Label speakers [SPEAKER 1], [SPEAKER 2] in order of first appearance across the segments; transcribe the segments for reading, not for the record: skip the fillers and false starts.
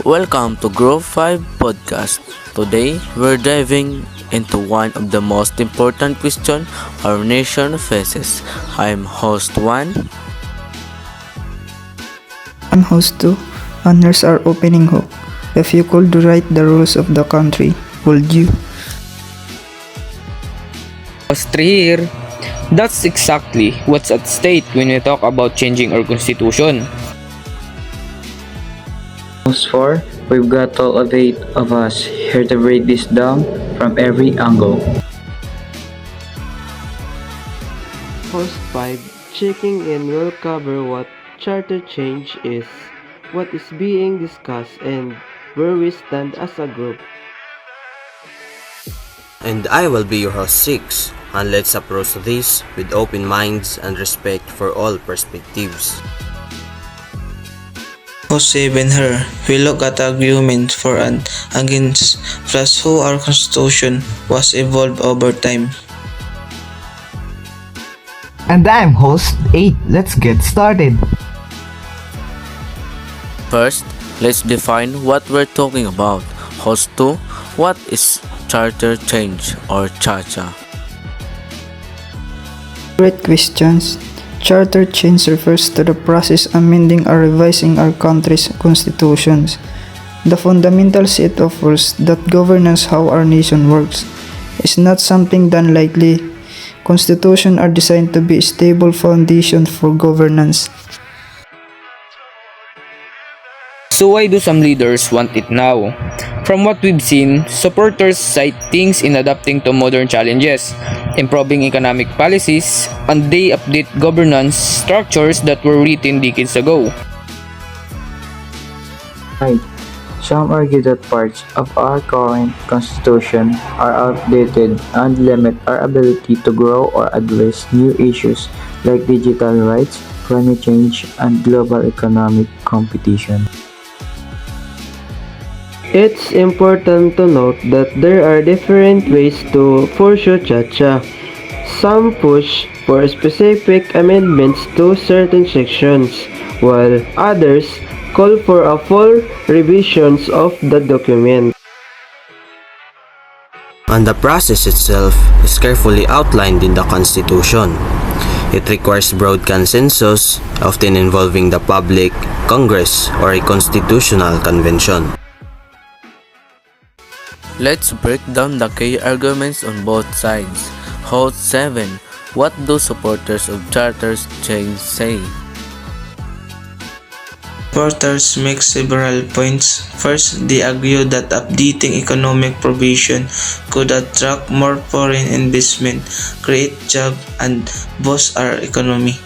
[SPEAKER 1] Welcome to Grow 5 Podcast. Today, we're diving into one of the most important questions our nation faces. I'm host 1.
[SPEAKER 2] I'm host 2, and here's our opening hook. If you could write the rules of the country, would you?
[SPEAKER 3] Host 3 here. That's exactly what's at stake when we talk about changing our constitution.
[SPEAKER 4] Host 4, we've got all of 8 of us here to break this down from every angle.
[SPEAKER 5] Host 5, checking in will cover what charter change is, what is being discussed, and where we stand as a group.
[SPEAKER 6] And I will be your host 6, and let's approach this with open minds and respect for all perspectives.
[SPEAKER 7] Host 7 here, we look at arguments for and against, plus how our constitution was evolved over time.
[SPEAKER 8] And I'm host 8. Let's get started.
[SPEAKER 1] First, let's define what we're talking about. Host 2, what is charter change or CHACHA?
[SPEAKER 2] Great questions. Charter change refers to the process amending or revising our country's constitutions. The fundamental set of rules that governs how our nation works is not something done lightly. Constitutions are designed to be a stable foundation for governance.
[SPEAKER 3] So why do some leaders want it now? From what we've seen, supporters cite things in adapting to modern challenges, improving economic policies, and they update governance structures that were written decades ago.
[SPEAKER 4] Right. Some argue that parts of our current constitution are outdated and limit our ability to grow or address new issues like digital rights, climate change, and global economic competition.
[SPEAKER 5] It's important to note that there are different ways to pursue CHACHA. Some push for specific amendments to certain sections, while others call for a full revisions of the document.
[SPEAKER 6] And the process itself is carefully outlined in the Constitution. It requires broad consensus, often involving the public, Congress, or a constitutional convention.
[SPEAKER 1] Let's break down the key arguments on both sides. Host 7, what do supporters of charters change say?
[SPEAKER 7] Supporters make several points. First, they argue that updating economic provision could attract more foreign investment, create jobs, and boost our economy.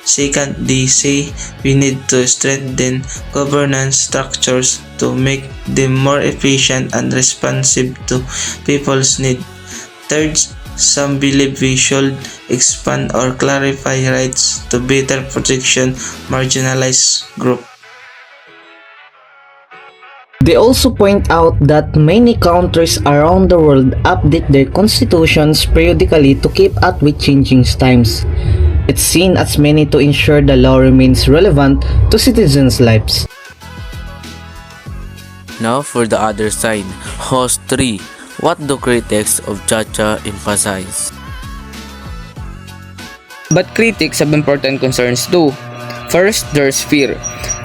[SPEAKER 7] Second, they say we need to strengthen governance structures to make them more efficient and responsive to people's needs. Third, some believe we should expand or clarify rights to better protection marginalized groups.
[SPEAKER 8] They also point out that many countries around the world update their constitutions periodically to keep up with changing times. It's seen as many to ensure the law remains relevant to citizens' lives.
[SPEAKER 1] Now for the other side. Host 3, what do critics of CHACHA emphasize?
[SPEAKER 3] But critics have important concerns too. First, there's fear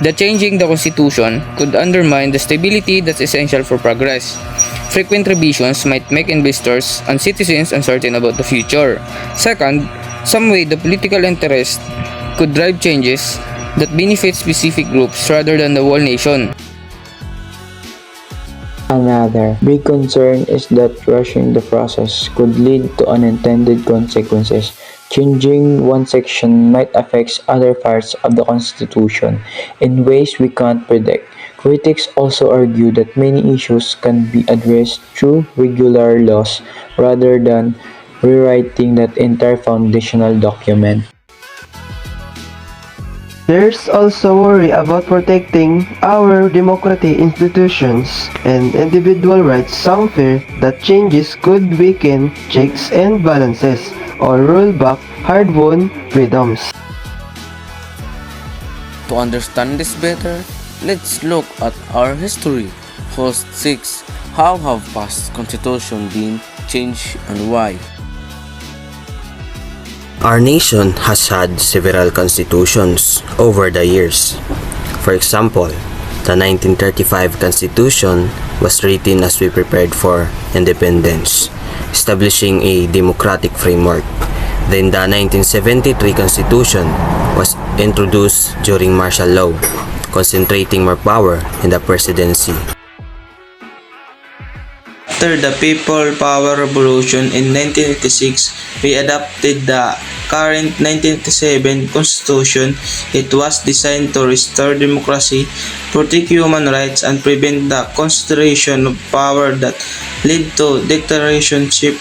[SPEAKER 3] that changing the constitution could undermine the stability that's essential for progress. Frequent revisions might make investors and citizens uncertain about the future. Second, some way the political interest could drive changes that benefit specific groups rather than the whole nation.
[SPEAKER 4] Another big concern is that rushing the process could lead to unintended consequences. Changing one section might affect other parts of the Constitution in ways we can't predict. Critics also argue that many issues can be addressed through regular laws rather than rewriting that entire foundational document.
[SPEAKER 5] There's also worry about protecting our democratic institutions and individual rights. Some fear that changes could weaken checks and balances or roll back hard-won freedoms.
[SPEAKER 1] To understand this better, let's look at our history. Host 6. How have past constitution been changed and why?
[SPEAKER 6] Our nation has had several constitutions over the years. For example, the 1935 Constitution was written as we prepared for independence, establishing a democratic framework. Then the 1973 Constitution was introduced during martial law, concentrating more power in the presidency.
[SPEAKER 7] After the People Power Revolution in 1986, we adopted the current 1987 Constitution. It was designed to restore democracy, protect human rights, and prevent the concentration of power that led to dictatorship,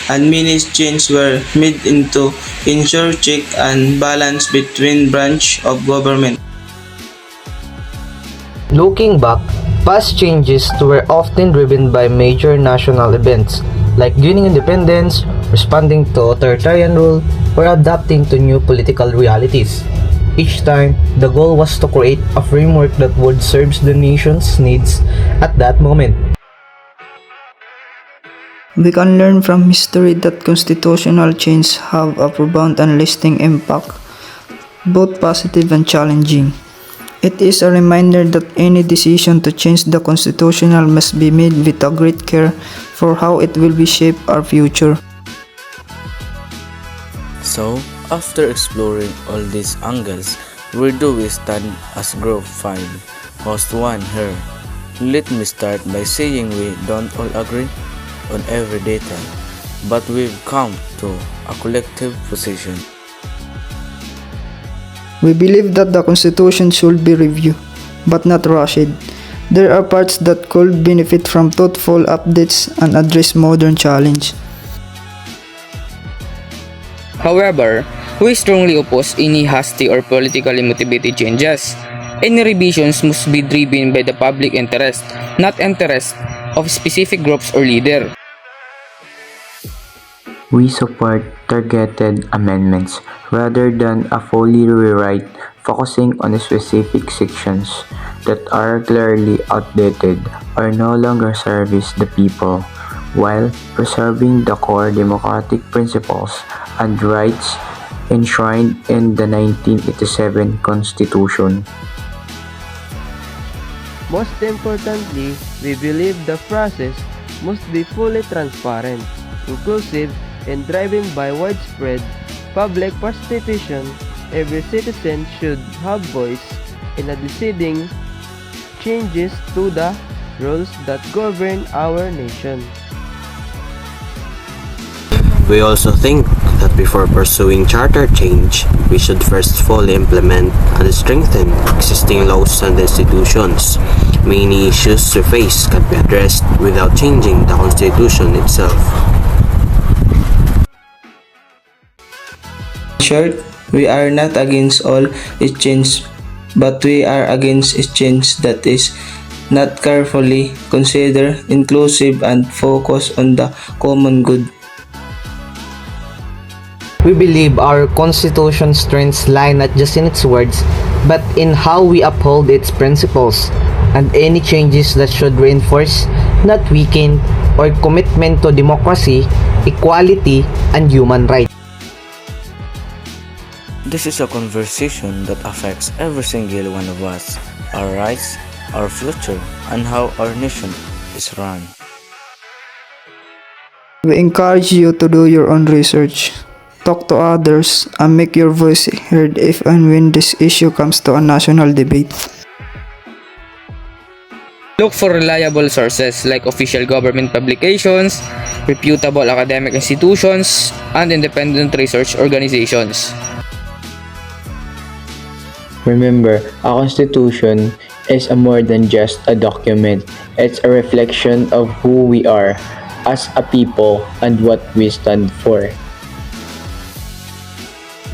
[SPEAKER 7] and many changes were made to ensure check and balance between branches of government.
[SPEAKER 8] Looking back, past changes were often driven by major national events like gaining independence, responding to authoritarian rule, or adapting to new political realities. Each time, the goal was to create a framework that would serve the nation's needs at that moment.
[SPEAKER 2] We can learn from history that constitutional changes have a profound and lasting impact, both positive and challenging. It is a reminder that any decision to change the constitution must be made with a great care for how it will be shape our future.
[SPEAKER 1] So, after exploring all these angles, where do we stand as Group 5? Host 1 here. Let me start by saying we don't all agree on every detail, but we've come to a collective position.
[SPEAKER 2] We believe that the Constitution should be reviewed, but not rushed. There are parts that could benefit from thoughtful updates and address modern challenges.
[SPEAKER 3] However, we strongly oppose any hasty or politically motivated changes. Any revisions must be driven by the public interest, not interest of specific groups or leaders.
[SPEAKER 4] We support targeted amendments rather than a fully rewrite focusing on specific sections that are clearly outdated or no longer service the people, while preserving the core democratic principles and rights enshrined in the 1987 Constitution.
[SPEAKER 5] Most importantly, we believe the process must be fully transparent, inclusive, and driven by widespread public participation. Every citizen should have voice in deciding changes to the rules that govern our nation.
[SPEAKER 6] We also think that before pursuing charter change, we should first fully implement and strengthen existing laws and institutions. Many issues we face can be addressed without changing the Constitution itself.
[SPEAKER 7] In short, we are not against all exchange, but we are against exchange that is not carefully considered, inclusive, and focused on the common good.
[SPEAKER 8] We believe our Constitution's strengths lie not just in its words, but in how we uphold its principles, and any changes that should reinforce, not weaken, our commitment to democracy, equality, and human rights.
[SPEAKER 1] This is a conversation that affects every single one of us, our rights, our future, and how our nation is run.
[SPEAKER 2] We encourage you to do your own research, talk to others, and make your voice heard if and when this issue comes to a national debate.
[SPEAKER 3] Look for reliable sources like official government publications, reputable academic institutions, and independent research organizations.
[SPEAKER 4] Remember, a constitution is more than just a document. It's a reflection of who we are as a people and what we stand for.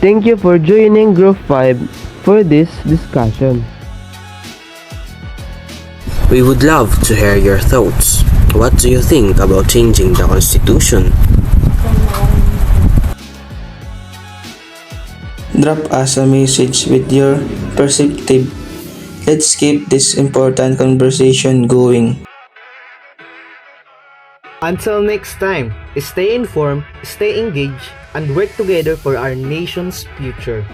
[SPEAKER 5] Thank you for joining Group 5 for this discussion.
[SPEAKER 6] We would love to hear your thoughts. What do you think about changing the Constitution?
[SPEAKER 7] Drop us a message with your perspective. Let's keep this important conversation going.
[SPEAKER 8] Until next time, stay informed, stay engaged, and work together for our nation's future.